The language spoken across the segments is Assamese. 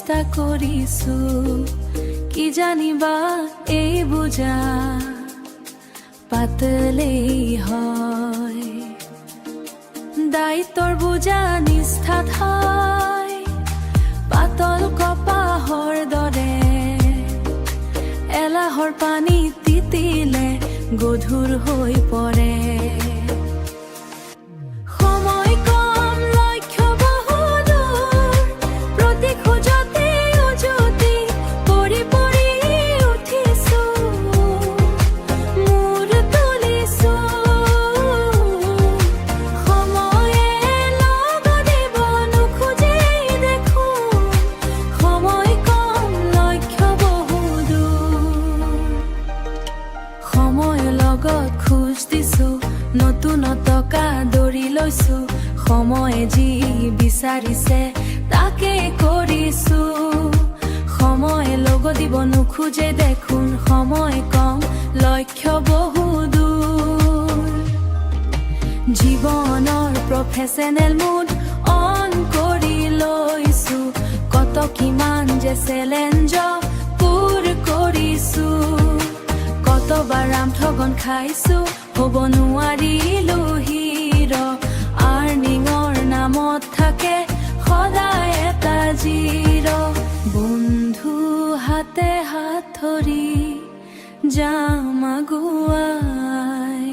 চেষ্টা কৰিছো কি জানিবা এই বুজা পাতলেই হয় দায়িত্বৰ বুজা নিষ্ঠাত হয় পাতল কপাহৰ দৰে এলাহৰ পানী তিতিলে গধুৰ হৈ পৰে খোজ দিছো নতুনতকা দৌৰি লৈছো সময়ে যি বিচাৰিছে তাকে কৰিছো সময়ে লগ দিব নোখোজে দেখোন সময় কম লক্ষ্য বহু দূৰ জীৱনৰ প্ৰফেচনেল মুড অন কৰি লৈছো কত কিমান যে চেলেঞ্জ পূৰ কৰিছো কতবাৰ ঠগন খাইছো হ'ব নোৱাৰিলো হিৰো আৰ্নিঙৰ নামত থাকে সদায় এটা জিৰো বন্ধু হাতে হাত ধৰি যাম আগুৱাই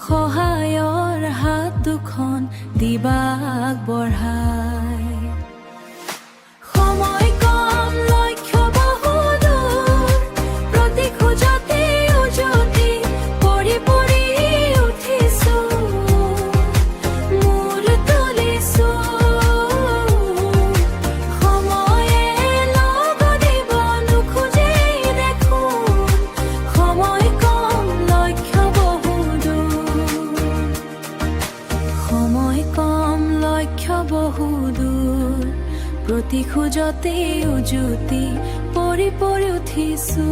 সহায়ৰ হাত দুখন দিবা আগবঢ়াই প্ৰতি খোজতে উজুতি পৰি পৰি উঠিছো